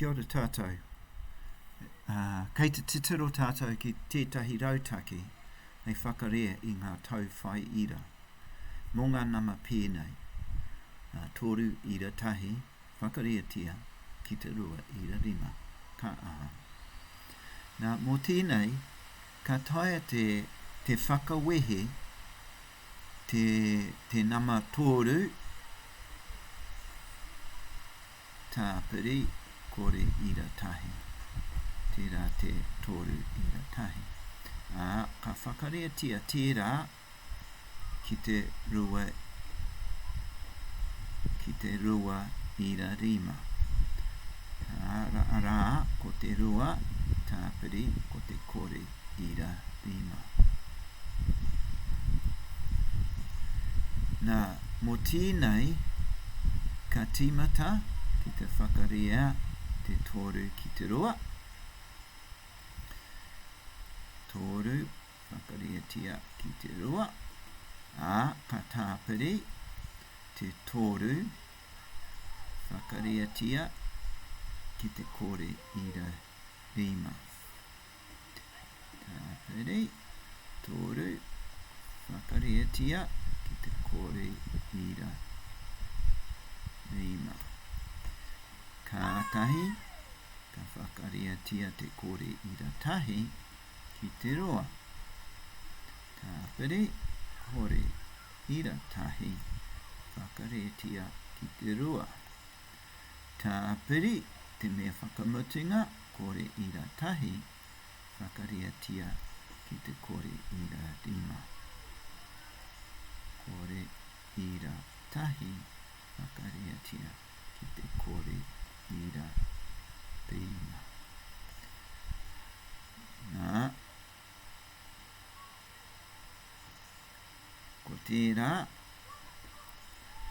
Kia ora tātou. Kei te titiro tātou ki tētahi rautaki hei whakarea I ngā tau whai ira. Mō ngā nama pēnei, tōru ira tahi, whakareatia ki te rua ira rima, ka aha. Nā, mō tēnei, ka taia te whakawehe, te nama tōru, tāpiri, kore ira tahi. Tērā te tōru ira tahi. Ka whakareatia tērā ki te rua ira rima. Rā, ko te rua, tāpiri, ko te kore ira rima. Nā, mō tēnei, ka tīmata ki te whakarea te tōru ki te rua. Tōru, whakareatia ki te rua. Ka tāpiri, te tōru, whakareatia ki te kore ira rima. Tāpiri, tōru, whakareatia ki te kore ira rima. Kātahi, ka whakareatia te kore ira tahi ki te roa. Tāpiri, hore ira tahi, whakareatia ki te roa. Tāpiri, te mea whakamutunga, kore ira tahi, whakareatia ki te kore ira rima. Kore ira tahi, whakareatia ki te kore ira rima. Nā, ko tērā,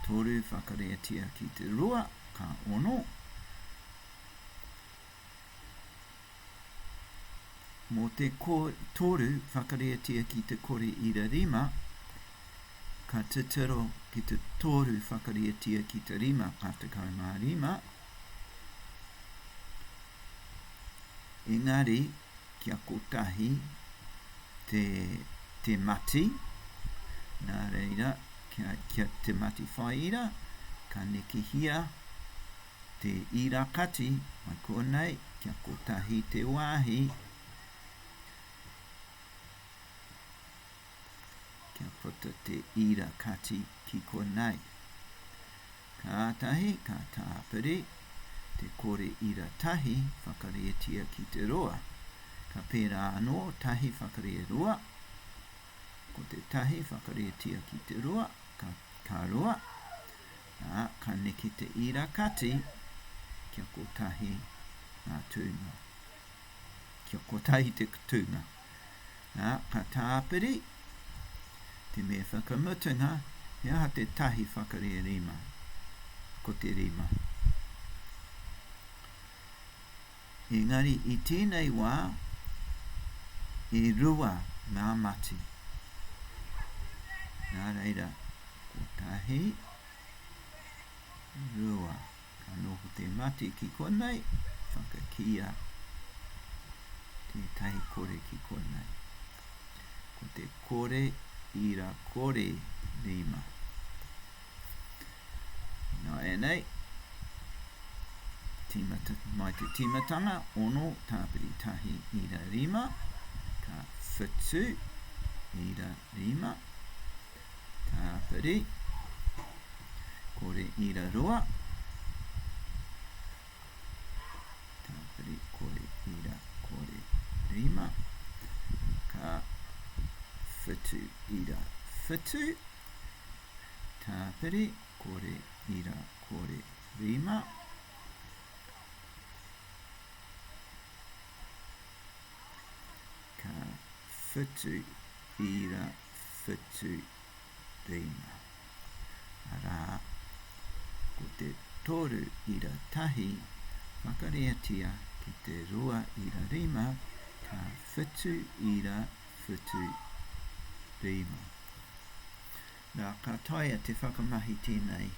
tōru whakareatia ki te rua, ka ono. Mō te tōru whakareatia ki te kore ira rima, ka titiro ki te tōru whakareatia ki te rima, patakau mā rima. Engari, kia kotahi te mati, nā reira, kia te mati whaira, ka nekihia te ira kati, mai konei, kia kotahi te wāhi, kia puta te ira kati ki konei. Kātahi, ka tāpiri, te kore ira tahi, whakareatia ki te roa. Ka pērā anō, tahi whakarea roa. Ko te tahi whakareatia ki te roa, ka roa. Ka neki te ira kati, kia kotahi tūnga. Kia kotahi te tūnga. Ka tāpiri, te mea whakamutunga, hea te tahi whakarea rima. Ko te rima. Engari, I tēnei wā, e rua ngā mati. Nā reira, kotahi, rua, ka noho te mati ki konei, whakakia te tahi kore ki konei. Ko te kore, ira kore rima. Nā enei, mai te timatanga, ono, tāpiri tahi, ira rima, ka whitu, ira rima, tāpiri, kore ira roa, tāpiri, kore ira, kore rima, ka whitu, ira, whitu, tāpiri, kore ira, kore rima, ka whitu, ira, whitu, rima. Arā, ko te tōru ira tahi, whakareatia ki te rua ira rima, ka whitu, ira, whitu, rima. Nā, ka taia te whakamahi tēnei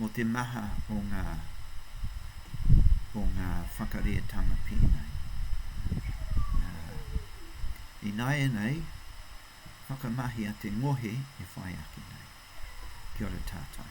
mo te maha o ngā whakareatanga pēnei. I nai nei, whakamahi a te ngohe e whai ake nei. Kia ora tātou.